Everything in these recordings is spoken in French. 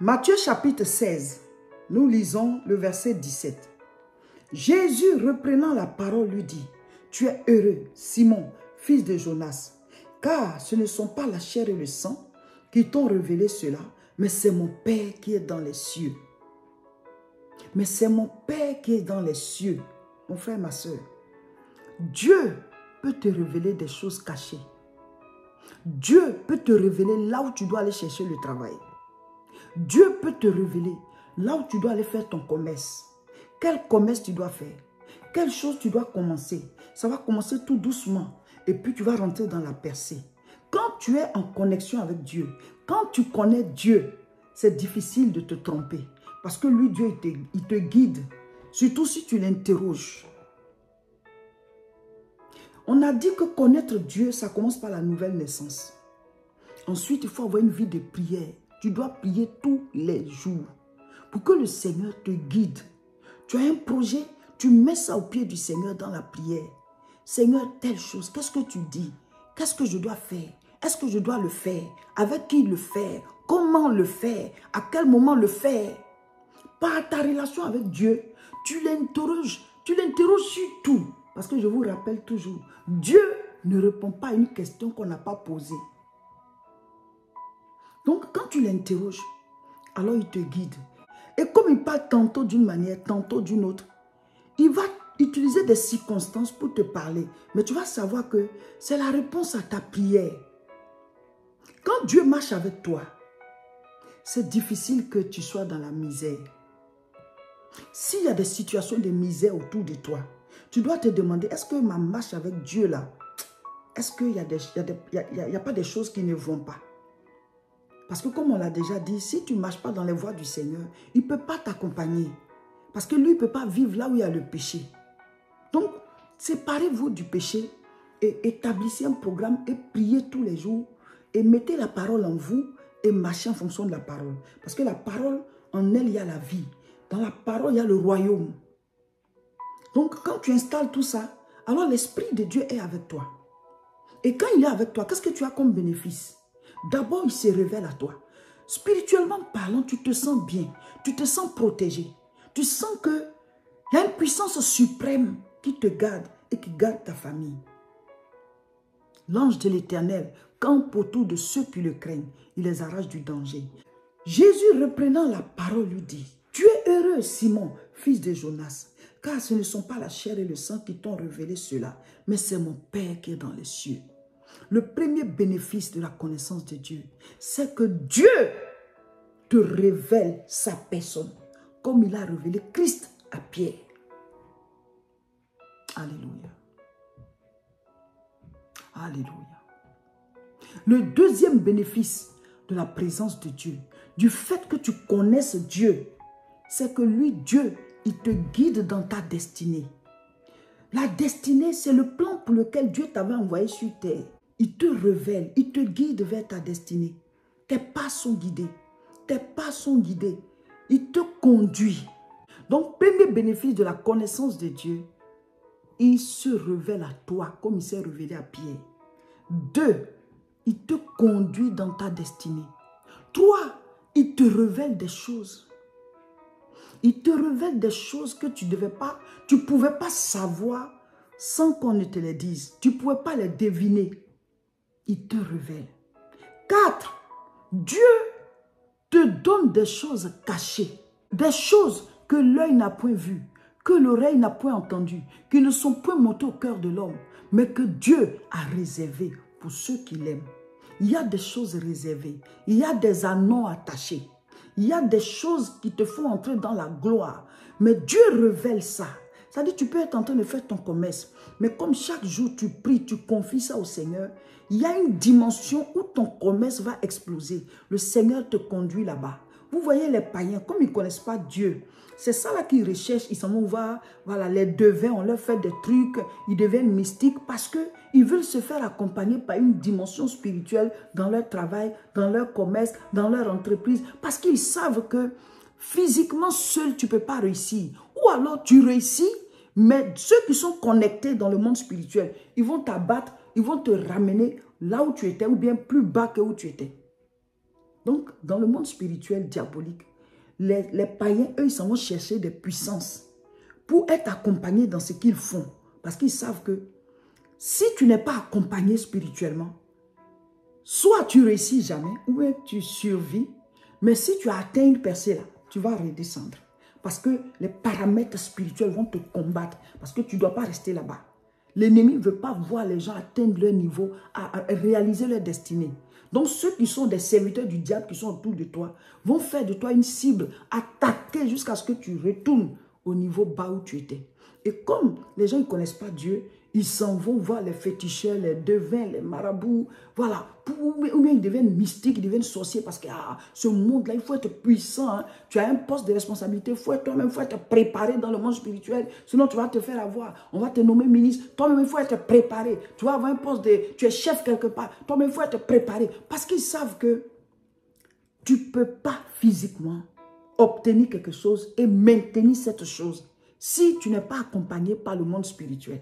Matthieu chapitre 16, nous lisons le verset 17. Jésus reprenant la parole lui dit, « Tu es heureux, Simon, fils de Jonas, car ce ne sont pas la chair et le sang qui t'ont révélé cela, mais c'est mon Père qui est dans les cieux. » Mais c'est mon Père qui est dans les cieux. Mon frère, ma soeur, Dieu peut te révéler des choses cachées. Dieu peut te révéler là où tu dois aller chercher le travail. Dieu peut te révéler là où tu dois aller faire ton commerce. Quel commerce tu dois faire? Quelle chose tu dois commencer? Ça va commencer tout doucement et puis tu vas rentrer dans la percée. Quand tu es en connexion avec Dieu, quand tu connais Dieu, c'est difficile de te tromper. Parce que lui, Dieu, il te guide. Surtout si tu l'interroges. On a dit que connaître Dieu, ça commence par la nouvelle naissance. Ensuite, il faut avoir une vie de prière. Tu dois prier tous les jours pour que le Seigneur te guide. Tu as un projet, tu mets ça au pied du Seigneur dans la prière. Seigneur, telle chose, qu'est-ce que tu dis? Qu'est-ce que je dois faire? Est-ce que je dois le faire? Avec qui le faire? Comment le faire? À quel moment le faire? Par ta relation avec Dieu, tu l'interroges sur tout. Parce que je vous rappelle toujours, Dieu ne répond pas à une question qu'on n'a pas posée. Donc, quand tu l'interroges, alors il te guide. Et comme il parle tantôt d'une manière, tantôt d'une autre, il va utiliser des circonstances pour te parler. Mais tu vas savoir que c'est la réponse à ta prière. Quand Dieu marche avec toi, c'est difficile que tu sois dans la misère. S'il y a des situations de misère autour de toi, tu dois te demander, est-ce que ma marche avec Dieu là, est-ce qu'il n'y a pas des choses qui ne vont pas? Parce que comme on l'a déjà dit, si tu ne marches pas dans les voies du Seigneur, il ne peut pas t'accompagner. Parce que lui, il ne peut pas vivre là où il y a le péché. Donc, séparez-vous du péché et établissez un programme et priez tous les jours et mettez la parole en vous et marchez en fonction de la parole. Parce que la parole, en elle, il y a la vie. Dans la parole, il y a le royaume. Donc, quand tu installes tout ça, alors l'Esprit de Dieu est avec toi. Et quand il est avec toi, qu'est-ce que tu as comme bénéfice? D'abord, il se révèle à toi. Spirituellement parlant, tu te sens bien. Tu te sens protégé. Tu sens qu'il y a une puissance suprême qui te garde et qui garde ta famille. L'ange de l'Éternel campe autour de ceux qui le craignent. Il les arrache du danger. Jésus, reprenant la parole, lui dit, « Tu es heureux, Simon, fils de Jonas, car ce ne sont pas la chair et le sang qui t'ont révélé cela, mais c'est mon Père qui est dans les cieux. » Le premier bénéfice de la connaissance de Dieu, c'est que Dieu te révèle sa personne, comme il a révélé Christ à Pierre. Alléluia. Alléluia. Le deuxième bénéfice de la présence de Dieu, du fait que tu connaisses Dieu, c'est que lui, Dieu, il te guide dans ta destinée. La destinée, c'est le plan pour lequel Dieu t'avait envoyé sur terre. Il te révèle, il te guide vers ta destinée. Tes pas sont guidés. Tes pas sont guidés. Il te conduit. Donc, premier bénéfice de la connaissance de Dieu, il se révèle à toi comme il s'est révélé à Pierre. 2, il te conduit dans ta destinée. 3, il te révèle des choses. Il te révèle des choses que tu ne pouvais pas savoir sans qu'on ne te les dise. Tu ne pouvais pas les deviner. Il te révèle. 4, Dieu te donne des choses cachées. Des choses que l'œil n'a point vues, que l'oreille n'a point entendues, qui ne sont point montées au cœur de l'homme, mais que Dieu a réservées pour ceux qui l'aiment. Il y a des choses réservées. Il y a des anneaux attachés. Il y a des choses qui te font entrer dans la gloire. Mais Dieu révèle ça. C'est-à-dire, tu peux être en train de faire ton commerce. Mais comme chaque jour tu pries, tu confies ça au Seigneur, il y a une dimension où ton commerce va exploser. Le Seigneur te conduit là-bas. Vous voyez les païens, comme ils ne connaissent pas Dieu, c'est ça là qu'ils recherchent. Ils s'en vont voir, voilà, les devins, on leur fait des trucs, ils deviennent mystiques parce qu'ils veulent se faire accompagner par une dimension spirituelle dans leur travail, dans leur commerce, dans leur entreprise. Parce qu'ils savent que physiquement seul, tu ne peux pas réussir. Ou alors tu réussis, mais ceux qui sont connectés dans le monde spirituel, ils vont t'abattre, ils vont te ramener là où tu étais ou bien plus bas que où tu étais. Donc, dans le monde spirituel diabolique, les païens, eux, ils s'en vont chercher des puissances pour être accompagnés dans ce qu'ils font. Parce qu'ils savent que si tu n'es pas accompagné spirituellement, soit tu réussis jamais, ou bien tu survis, mais si tu as atteint une percée là, tu vas redescendre. Parce que les paramètres spirituels vont te combattre, parce que tu ne dois pas rester là-bas. L'ennemi ne veut pas voir les gens atteindre leur niveau, à réaliser leur destinée. Donc ceux qui sont des serviteurs du diable, qui sont autour de toi, vont faire de toi une cible, attaquer jusqu'à ce que tu retournes au niveau bas où tu étais. Et comme les gens ne connaissent pas Dieu, ils s'en vont voir les féticheurs, les devins, les marabouts, voilà. Ou bien ils deviennent mystiques, ils deviennent sorciers parce que ce monde-là, il faut être puissant. Hein. Tu as un poste de responsabilité, toi-même, il faut être préparé dans le monde spirituel. Sinon, tu vas te faire avoir. On va te nommer ministre. Toi-même, il faut être préparé. Tu vas avoir un poste de... Tu es chef quelque part. Toi-même, il faut être préparé. Parce qu'ils savent que tu ne peux pas physiquement obtenir quelque chose et maintenir cette chose si tu n'es pas accompagné par le monde spirituel.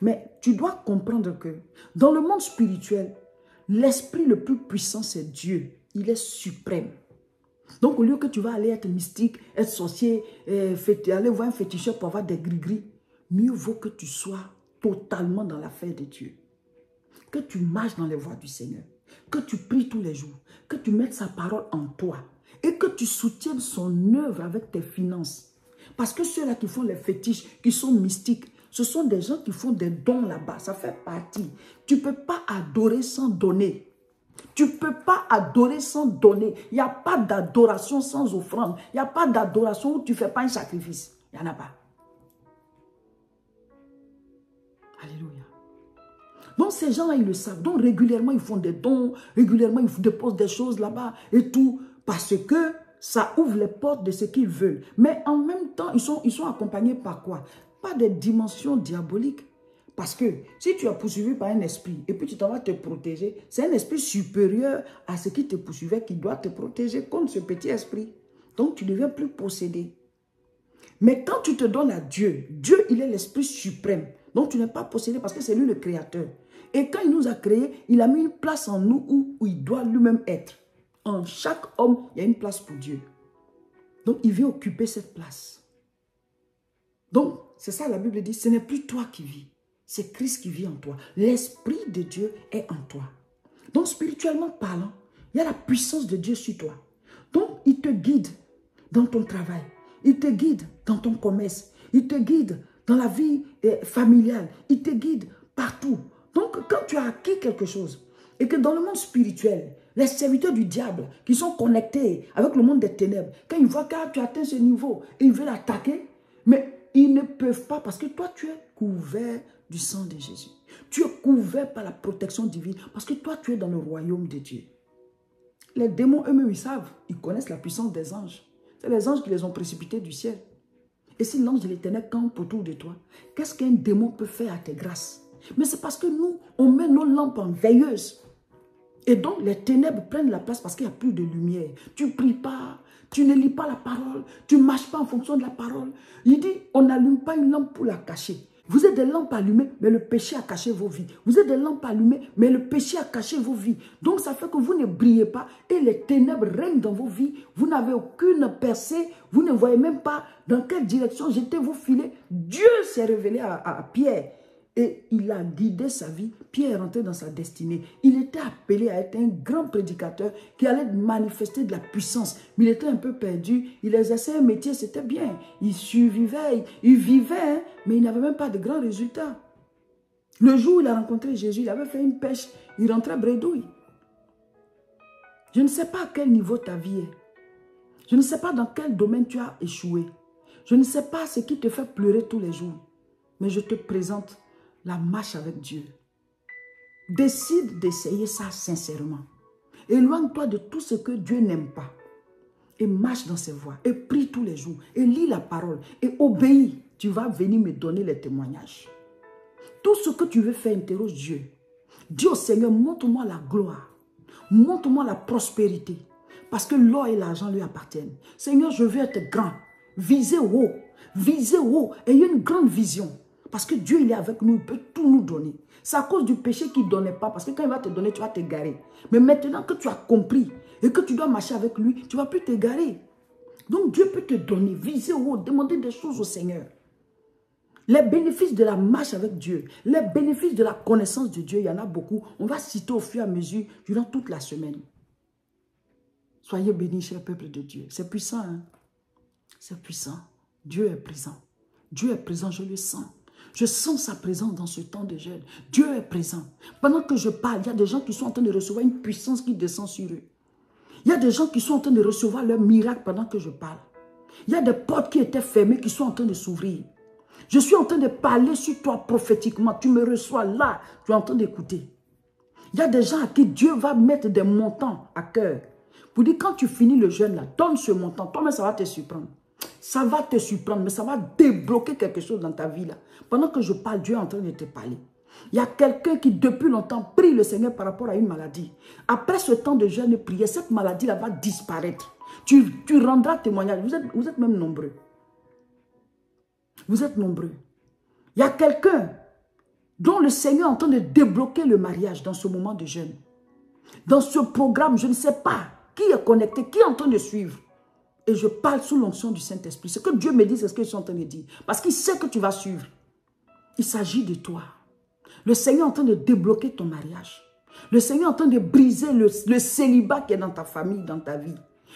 Mais tu dois comprendre que dans le monde spirituel, l'esprit le plus puissant, c'est Dieu. Il est suprême. Donc, au lieu que tu vas aller être mystique, être sorcier, aller voir un féticheur pour avoir des gris-gris, mieux vaut que tu sois totalement dans l'affaire de Dieu. Que tu marches dans les voies du Seigneur. Que tu pries tous les jours. Que tu mettes sa parole en toi. Et que tu soutiennes son œuvre avec tes finances. Parce que ceux-là qui font les fétiches, qui sont mystiques, ce sont des gens qui font des dons là-bas. Ça fait partie. Tu ne peux pas adorer sans donner. Tu ne peux pas adorer sans donner. Il n'y a pas d'adoration sans offrande. Il n'y a pas d'adoration où tu ne fais pas un sacrifice. Il n'y en a pas. Alléluia. Donc ces gens-là, ils le savent. Donc régulièrement, ils font des dons. Régulièrement, ils déposent des choses là-bas et tout. Parce que ça ouvre les portes de ce qu'ils veulent. Mais en même temps, ils sont accompagnés par quoi? Pas des dimensions diaboliques. Parce que si tu es poursuivi par un esprit et puis tu t'en vas te protéger, c'est un esprit supérieur à ce qui te poursuivait qui doit te protéger contre ce petit esprit. Donc tu ne deviens plus possédé. Mais quand tu te donnes à Dieu, Dieu il est l'esprit suprême. Donc tu n'es pas possédé parce que c'est lui le créateur. Et quand il nous a créés, il a mis une place en nous où il doit lui-même être. En chaque homme, il y a une place pour Dieu. Donc il vient occuper cette place. Donc, c'est ça la Bible dit, ce n'est plus toi qui vis, c'est Christ qui vit en toi. L'Esprit de Dieu est en toi. Donc, spirituellement parlant, il y a la puissance de Dieu sur toi. Donc, il te guide dans ton travail, il te guide dans ton commerce, il te guide dans la vie familiale, il te guide partout. Donc, quand tu as acquis quelque chose et que dans le monde spirituel, les serviteurs du diable qui sont connectés avec le monde des ténèbres, quand ils voient que tu atteins ce niveau et ils veulent attaquer, mais ils ne peuvent pas parce que toi, tu es couvert du sang de Jésus. Tu es couvert par la protection divine parce que toi, tu es dans le royaume de Dieu. Les démons eux-mêmes, ils savent, ils connaissent la puissance des anges. C'est les anges qui les ont précipités du ciel. Et si l'ange de l'Éternel campe autour de toi, qu'est-ce qu'un démon peut faire à tes grâces? Mais c'est parce que nous, on met nos lampes en veilleuse. Et donc, les ténèbres prennent la place parce qu'il n'y a plus de lumière. Tu ne pries pas, tu ne lis pas la parole, tu ne marches pas en fonction de la parole. Il dit, on n'allume pas une lampe pour la cacher. Vous êtes des lampes allumées, mais le péché a caché vos vies. Vous êtes des lampes allumées, mais le péché a caché vos vies. Donc, ça fait que vous ne brillez pas et les ténèbres règnent dans vos vies. Vous n'avez aucune percée, vous ne voyez même pas dans quelle direction jeter vos filets. Dieu s'est révélé à Pierre. Et il a guidé sa vie. Pierre est rentré dans sa destinée. Il était appelé à être un grand prédicateur qui allait manifester de la puissance. Mais il était un peu perdu. Il exerçait un métier, c'était bien. Il survivait, il vivait, hein, mais il n'avait même pas de grands résultats. Le jour où il a rencontré Jésus, il avait fait une pêche. Il rentrait bredouille. Je ne sais pas à quel niveau ta vie est. Je ne sais pas dans quel domaine tu as échoué. Je ne sais pas ce qui te fait pleurer tous les jours. Mais je te présente la marche avec Dieu. Décide d'essayer ça sincèrement. Éloigne-toi de tout ce que Dieu n'aime pas. Et marche dans ses voies. Et prie tous les jours. Et lis la parole. Et obéis. Tu vas venir me donner les témoignages. Tout ce que tu veux faire, interroge Dieu. Dis au Seigneur, montre-moi la gloire. Montre-moi la prospérité. Parce que l'or et l'argent lui appartiennent. Seigneur, je veux être grand. Visez haut. Visez haut. Ayez une grande vision. Parce que Dieu, il est avec nous, il peut tout nous donner. C'est à cause du péché qu'il ne donnait pas. Parce que quand il va te donner, tu vas t'égarer. Mais maintenant que tu as compris et que tu dois marcher avec lui, tu ne vas plus t'égarer. Donc Dieu peut te donner, viser au haut, demander des choses au Seigneur. Les bénéfices de la marche avec Dieu, les bénéfices de la connaissance de Dieu, il y en a beaucoup. On va citer au fur et à mesure durant toute la semaine. Soyez bénis, cher peuple de Dieu. C'est puissant, hein? C'est puissant. Dieu est présent. Dieu est présent, je le sens. Je sens sa présence dans ce temps de jeûne. Dieu est présent. Pendant que je parle, il y a des gens qui sont en train de recevoir une puissance qui descend sur eux. Il y a des gens qui sont en train de recevoir leur miracle pendant que je parle. Il y a des portes qui étaient fermées qui sont en train de s'ouvrir. Je suis en train de parler sur toi prophétiquement. Tu me reçois là, tu es en train d'écouter. Il y a des gens à qui Dieu va mettre des montants à cœur. Pour dire, quand tu finis le jeûne là, donne ce montant. Toi-même, ça va te surprendre. Ça va te surprendre, mais ça va débloquer quelque chose dans ta vie là. Pendant que je parle, Dieu est en train de te parler. Il y a quelqu'un qui depuis longtemps prie le Seigneur par rapport à une maladie. Après ce temps de jeûne et prière, cette maladie là va disparaître. Tu rendras témoignage. Vous êtes même nombreux. Vous êtes nombreux. Il y a quelqu'un dont le Seigneur est en train de débloquer le mariage dans ce moment de jeûne. Dans ce programme, je ne sais pas qui est connecté, qui est en train de suivre. Et je parle sous l'onction du Saint-Esprit. Ce que Dieu me dit, c'est ce que je suis en train de dire. Parce qu'il sait que tu vas suivre. Il s'agit de toi. Le Seigneur est en train de débloquer ton mariage. Le Seigneur est en train de briser le célibat qui est dans ta famille, dans ta vie.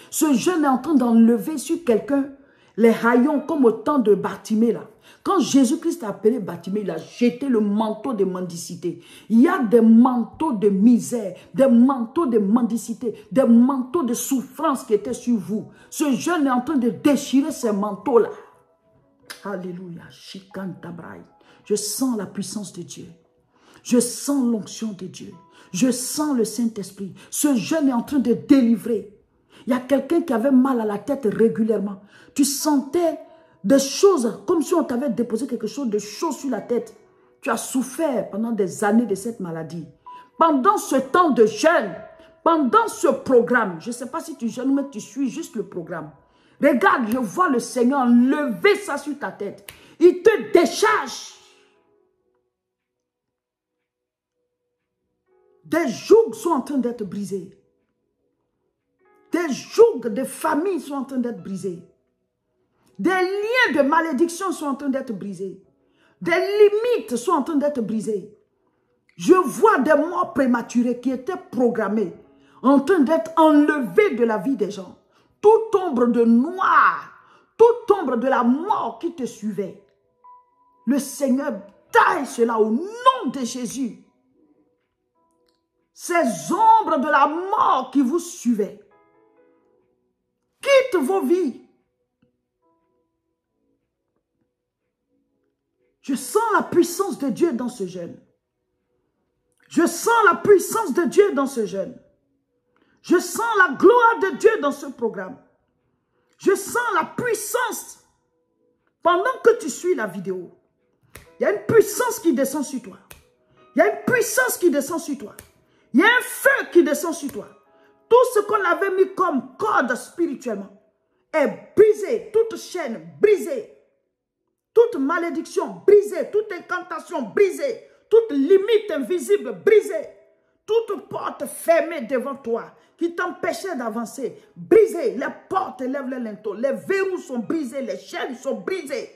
Ce jeûne est en train d'enlever sur quelqu'un les haillons comme au temps de Bartimée là. Quand Jésus-Christ a appelé Bartimée, il a jeté le manteau de mendicité. Il y a des manteaux de misère, des manteaux de mendicité, des manteaux de souffrance qui étaient sur vous. Ce jeûne est en train de déchirer ces manteaux-là. Alléluia. Je sens la puissance de Dieu. Je sens l'onction de Dieu. Je sens le Saint-Esprit. Ce jeûne est en train de délivrer. Il y a quelqu'un qui avait mal à la tête régulièrement. Tu sentais des choses comme si on t'avait déposé quelque chose de chaud sur la tête. Tu as souffert pendant des années de cette maladie. Pendant ce temps de jeûne, pendant ce programme, je ne sais pas si tu jeûnes, mais tu suis juste le programme. Regarde, je vois le Seigneur lever ça sur ta tête. Il te décharge. Des jougs sont en train d'être brisés. Des jougs de famille sont en train d'être brisés. Des liens de malédiction sont en train d'être brisés. Des limites sont en train d'être brisées. Je vois des morts prématurées qui étaient programmées, en train d'être enlevées de la vie des gens. Toute ombre de noir, toute ombre de la mort qui te suivait. Le Seigneur taille cela au nom de Jésus. Ces ombres de la mort qui vous suivaient. Quitte vos vies. Je sens la puissance de Dieu dans ce jeûne. Je sens la puissance de Dieu dans ce jeûne. Je sens la gloire de Dieu dans ce programme. Je sens la puissance. Pendant que tu suis la vidéo, il y a une puissance qui descend sur toi. Il y a une puissance qui descend sur toi. Il y a un feu qui descend sur toi. Tout ce qu'on avait mis comme corde spirituellement est brisé. Toute chaîne brisée. Toute malédiction brisée, toute incantation brisée, toute limite invisible brisée, toute porte fermée devant toi qui t'empêchait d'avancer, brisée, les portes lèvent les linteaux, les verrous sont brisés, les chaînes sont brisées.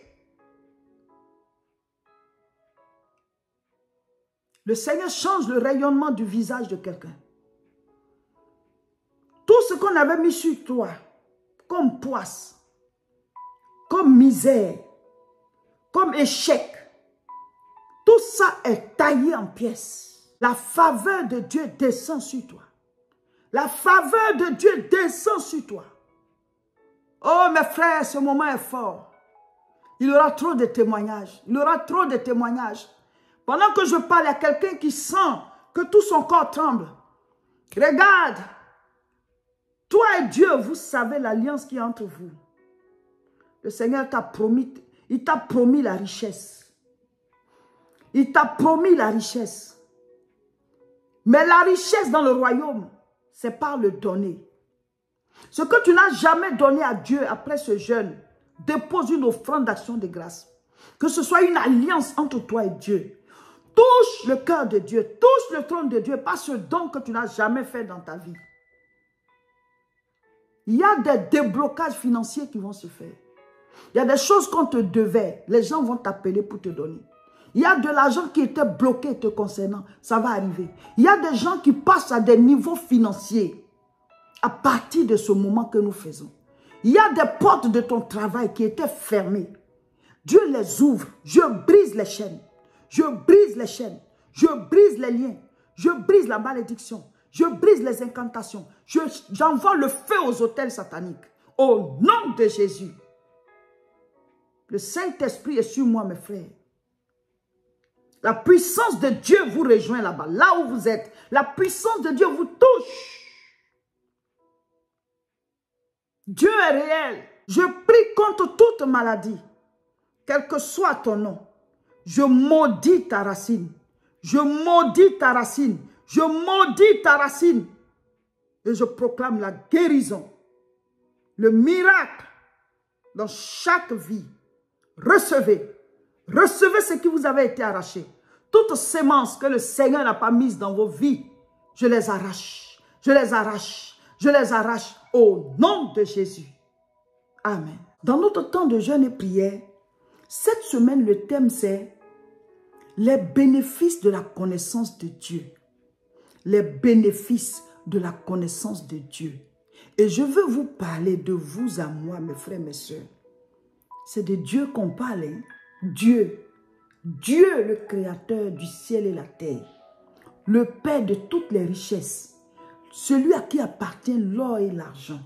Le Seigneur change le rayonnement du visage de quelqu'un. Tout ce qu'on avait mis sur toi, comme poisse, comme misère, comme échec, tout ça est taillé en pièces. La faveur de Dieu descend sur toi. La faveur de Dieu descend sur toi. Oh mes frères, ce moment est fort. Il y aura trop de témoignages. Il y aura trop de témoignages. Pendant que je parle à quelqu'un qui sent que tout son corps tremble. Regarde. Toi et Dieu, vous savez l'alliance qui est entre vous. Le Seigneur t'a promis. Il t'a promis la richesse. Il t'a promis la richesse. Mais la richesse dans le royaume, c'est par le donner. Ce que tu n'as jamais donné à Dieu après ce jeûne, dépose une offrande d'action de grâce. Que ce soit une alliance entre toi et Dieu. Touche le cœur de Dieu, touche le trône de Dieu, pas ce don que tu n'as jamais fait dans ta vie. Il y a des déblocages financiers qui vont se faire. Il y a des choses qu'on te devait, les gens vont t'appeler pour te donner. Il y a de l'argent qui était bloqué te concernant, ça va arriver. Il y a des gens qui passent à des niveaux financiers à partir de ce moment que nous faisons. Il y a des portes de ton travail qui étaient fermées. Dieu les ouvre, je brise les chaînes. Je brise les chaînes, je brise les liens, je brise la malédiction, je brise les incantations, j'envoie le feu aux autels sataniques. Au nom de Jésus. Le Saint-Esprit est sur moi, mes frères. La puissance de Dieu vous rejoint là-bas, là où vous êtes. La puissance de Dieu vous touche. Dieu est réel. Je prie contre toute maladie, quel que soit ton nom. Je maudis ta racine. Je maudis ta racine. Je maudis ta racine. Et je proclame la guérison. Le miracle dans chaque vie. Recevez. Recevez ce qui vous avait été arraché. Toutes sémences que le Seigneur n'a pas mises dans vos vies, je les arrache. Je les arrache. Je les arrache au nom de Jésus. Amen. Dans notre temps de jeûne et prière, cette semaine, le thème c'est les bénéfices de la connaissance de Dieu. Les bénéfices de la connaissance de Dieu. Et je veux vous parler de vous à moi, mes frères, mes soeurs. C'est de Dieu qu'on parle. Hein? Dieu. Dieu, le créateur du ciel et la terre. Le Père de toutes les richesses. Celui à qui appartient l'or et l'argent.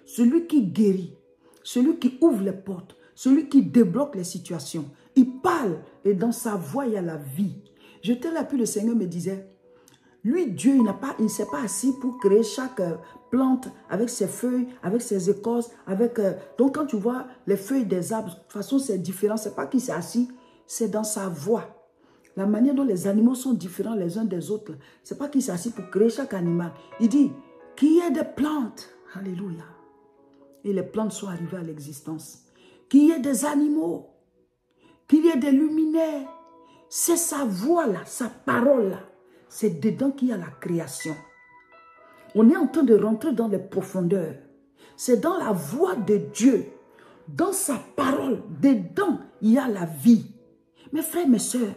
Celui qui guérit. Celui qui ouvre les portes. Celui qui débloque les situations. Il parle et dans sa voix, il y a la vie. J'étais là, puis le Seigneur me disait, lui, Dieu, il ne s'est pas assis pour créer chaque plante avec ses feuilles, avec ses écorces. Donc, quand tu vois les feuilles des arbres, de toute façon, c'est différent. Ce n'est pas qu'il s'est assis, c'est dans sa voix. La manière dont les animaux sont différents les uns des autres, ce n'est pas qu'il s'est assis pour créer chaque animal. Il dit, qu'il y ait des plantes. Alléluia. Et les plantes sont arrivées à l'existence. Qu'il y ait des animaux. Qu'il y ait des luminaires. C'est sa voix-là, sa parole-là. C'est dedans qu'il y a la création. On est en train de rentrer dans les profondeurs. C'est dans la voix de Dieu. Dans sa parole, dedans, il y a la vie. Mes frères, mes sœurs,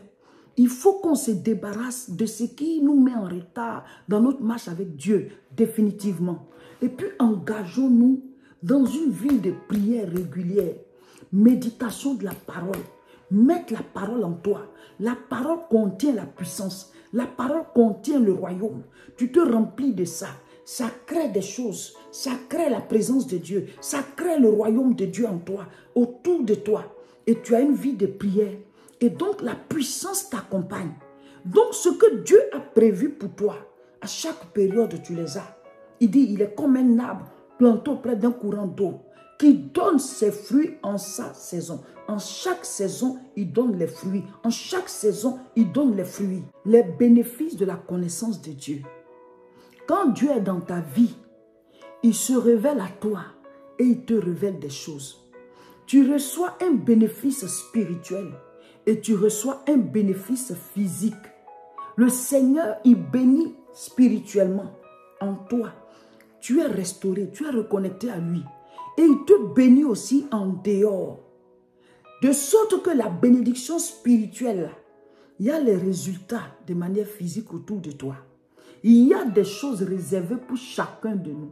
il faut qu'on se débarrasse de ce qui nous met en retard dans notre marche avec Dieu, définitivement. Et puis, engageons-nous dans une vie de prière régulière, méditation de la parole. Mettre la parole en toi. La parole contient la puissance. La parole contient le royaume. Tu te remplis de ça. Ça crée des choses. Ça crée la présence de Dieu. Ça crée le royaume de Dieu en toi, autour de toi. Et tu as une vie de prière. Et donc la puissance t'accompagne. Donc ce que Dieu a prévu pour toi, à chaque période tu les as. Il dit, il est comme un arbre planté auprès d'un courant d'eau qui donne ses fruits en sa saison. En chaque saison, il donne les fruits. En chaque saison, il donne les fruits. Les bénéfices de la connaissance de Dieu. Quand Dieu est dans ta vie, il se révèle à toi et il te révèle des choses. Tu reçois un bénéfice spirituel et tu reçois un bénéfice physique. Le Seigneur, il bénit spirituellement en toi. Tu es restauré, tu es reconnecté à lui. Et il te bénit aussi en dehors. De sorte que la bénédiction spirituelle, il y a les résultats de manière physique autour de toi. Il y a des choses réservées pour chacun de nous.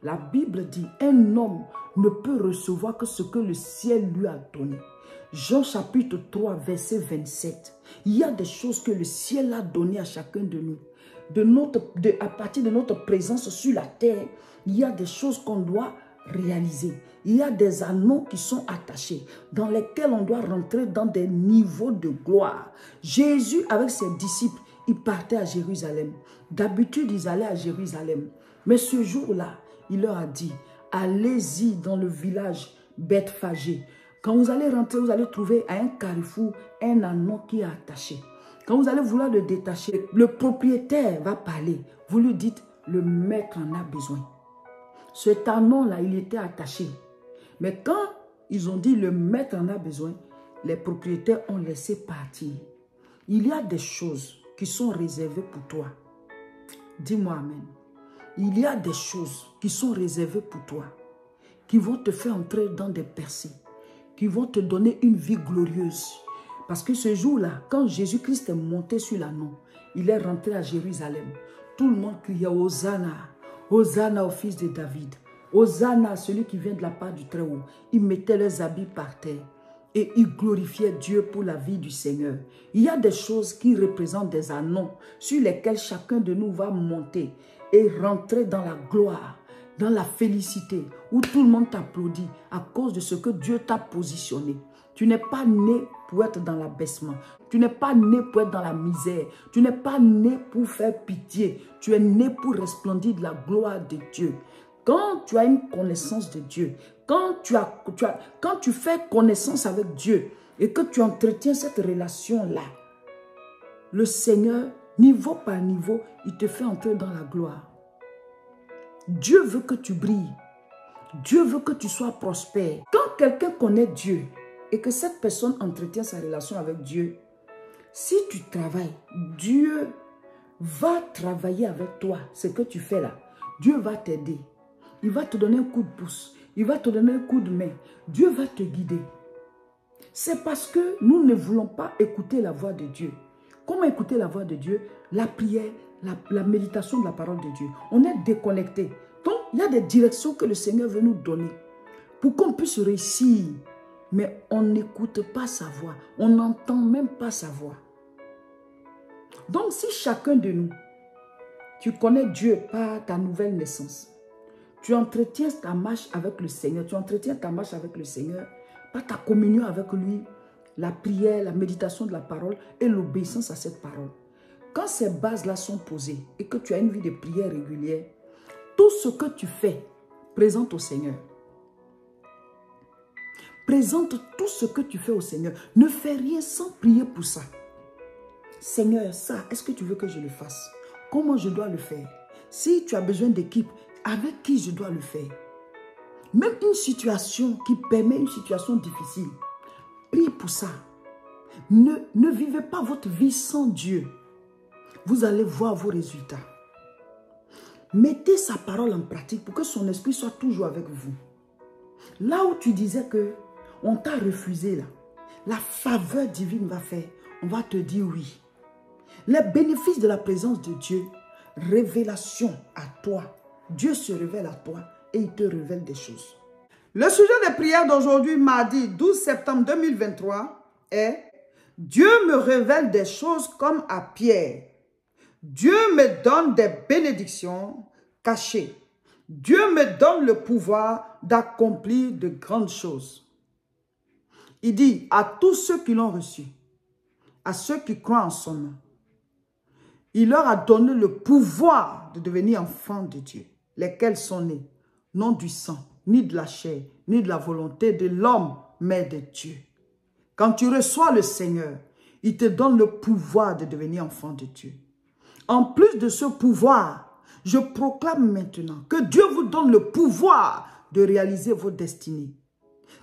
La Bible dit, un homme ne peut recevoir que ce que le ciel lui a donné. Jean chapitre 3, verset 27. Il y a des choses que le ciel a données à chacun de nous. À partir de notre présence sur la terre, il y a des choses qu'on doit réaliser. Il y a des anneaux qui sont attachés, dans lesquels on doit rentrer dans des niveaux de gloire. Jésus, avec ses disciples, il partait à Jérusalem. D'habitude, ils allaient à Jérusalem. Mais ce jour-là, il leur a dit, allez-y dans le village Bethphagée. Quand vous allez rentrer, vous allez trouver à un carrefour un anneau qui est attaché. Quand vous allez vouloir le détacher, le propriétaire va parler. Vous lui dites, le maître en a besoin. Cet anneau-là, il était attaché. Mais quand ils ont dit, le maître en a besoin, les propriétaires ont laissé partir. Il y a des choses qui sont réservées pour toi. Dis-moi amen. Il y a des choses qui sont réservées pour toi, qui vont te faire entrer dans des percées, qui vont te donner une vie glorieuse. Parce que ce jour-là, quand Jésus-Christ est monté sur l'anneau, il est rentré à Jérusalem. Tout le monde criait Hosanna, Hosanna au fils de David, Hosanna à celui qui vient de la part du Très-Haut. Ils mettaient leurs habits par terre et ils glorifiaient Dieu pour la vie du Seigneur. Il y a des choses qui représentent des annonces sur lesquelles chacun de nous va monter et rentrer dans la gloire, dans la félicité, où tout le monde t'applaudit à cause de ce que Dieu t'a positionné. Tu n'es pas né pour être dans l'abaissement. Tu n'es pas né pour être dans la misère. Tu n'es pas né pour faire pitié. Tu es né pour resplendir de la gloire de Dieu. Quand tu as une connaissance de Dieu, quand tu fais connaissance avec Dieu et que tu entretiens cette relation-là, le Seigneur, niveau par niveau, il te fait entrer dans la gloire. Dieu veut que tu brilles. Dieu veut que tu sois prospère. Quand quelqu'un connaît Dieu et que cette personne entretient sa relation avec Dieu, si tu travailles, Dieu va travailler avec toi. Ce que tu fais là, Dieu va t'aider. Il va te donner un coup de pouce. Il va te donner un coup de main. Dieu va te guider. C'est parce que nous ne voulons pas écouter la voix de Dieu. Comment écouter la voix de Dieu? La prière, la méditation de la parole de Dieu. On est déconnecté. Donc, il y a des directions que le Seigneur veut nous donner pour qu'on puisse réussir. Mais on n'écoute pas sa voix. On n'entend même pas sa voix. Donc, si chacun de nous, tu connais Dieu par ta nouvelle naissance, tu entretiens ta marche avec le Seigneur, par ta communion avec lui, la prière, la méditation de la parole et l'obéissance à cette parole. Quand ces bases-là sont posées et que tu as une vie de prière régulière, tout ce que tu fais, présente au Seigneur. Présente tout ce que tu fais au Seigneur. Ne fais rien sans prier pour ça. Seigneur, ça, est-ce que tu veux que je le fasse? Comment je dois le faire? Si tu as besoin d'équipe, avec qui je dois le faire? Même une situation qui permet une situation difficile, prie pour ça. Ne vivez pas votre vie sans Dieu. Vous allez voir vos résultats. Mettez sa parole en pratique pour que son esprit soit toujours avec vous. Là où tu disais que on t'a refusé là, la faveur divine va faire. On va te dire oui. Les bénéfices de la présence de Dieu, révélation à toi. Dieu se révèle à toi et il te révèle des choses. Le sujet de prière d'aujourd'hui, mardi 12 septembre 2023, est « Dieu me révèle des choses comme à Pierre. Dieu me donne des bénédictions cachées. Dieu me donne le pouvoir d'accomplir de grandes choses. » Il dit à tous ceux qui l'ont reçu, à ceux qui croient en son nom, il leur a donné le pouvoir de devenir enfants de Dieu, lesquels sont nés, non du sang, ni de la chair, ni de la volonté de l'homme, mais de Dieu. Quand tu reçois le Seigneur, il te donne le pouvoir de devenir enfant de Dieu. En plus de ce pouvoir, je proclame maintenant que Dieu vous donne le pouvoir de réaliser vos destinées.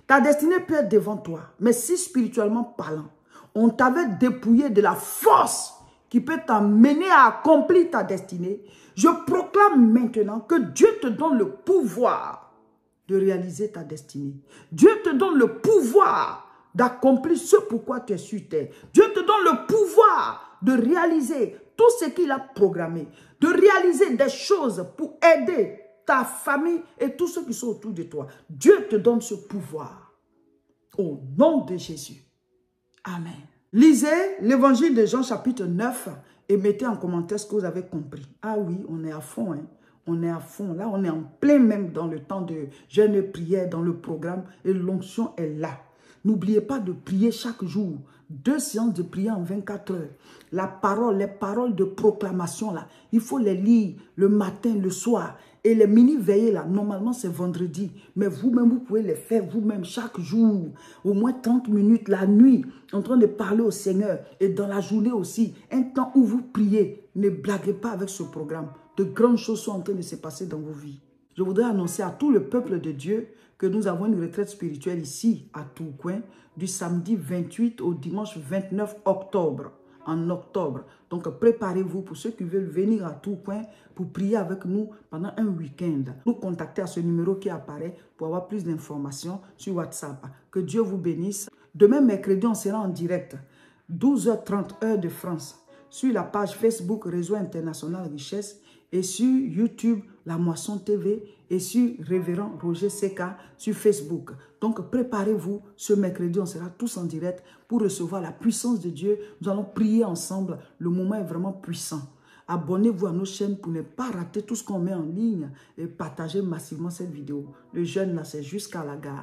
Ta destinée peut être devant toi, mais si spirituellement parlant, on t'avait dépouillé de la force qui peut t'amener à accomplir ta destinée, je proclame maintenant que Dieu te donne le pouvoir de réaliser ta destinée. Dieu te donne le pouvoir d'accomplir ce pourquoi tu es sur terre. Dieu te donne le pouvoir de réaliser tout ce qu'il a programmé, de réaliser des choses pour aider ta famille et tous ceux qui sont autour de toi. Dieu te donne ce pouvoir. Au nom de Jésus. Amen. Lisez l'évangile de Jean chapitre 9 et mettez en commentaire ce que vous avez compris. Ah oui, on est à fond, hein. On est à fond. Là, on est en plein même dans le temps de jeûne et prière, dans le programme. Et l'onction est là. N'oubliez pas de prier chaque jour. 2 séances de prière en 24 heures. La parole, les paroles de proclamation, là, il faut les lire le matin, le soir. Et les mini-veillées, là, normalement, c'est vendredi. Mais vous-même, vous pouvez les faire vous-même chaque jour. Au moins 30 minutes la nuit, en train de parler au Seigneur. Et dans la journée aussi, un temps où vous priez. Ne blaguez pas avec ce programme. De grandes choses sont en train de se passer dans vos vies. Je voudrais annoncer à tout le peuple de Dieu que nous avons une retraite spirituelle ici à Tourcoing du samedi 28 au dimanche 29 octobre. En octobre. Donc, préparez-vous pour ceux qui veulent venir à Tourcoing pour prier avec nous pendant un week-end. Nous contacter à ce numéro qui apparaît pour avoir plus d'informations sur WhatsApp. Que Dieu vous bénisse. Demain, mercredi, on sera en direct. 12h30 heure de France. Sur la page Facebook Réseau International Richesse et sur YouTube La Moisson TV et sur Révérend Roger Seka sur Facebook. Donc préparez-vous, ce mercredi on sera tous en direct pour recevoir la puissance de Dieu. Nous allons prier ensemble, le moment est vraiment puissant. Abonnez-vous à nos chaînes pour ne pas rater tout ce qu'on met en ligne et partagez massivement cette vidéo. Le jeûne là c'est jusqu'à la gare.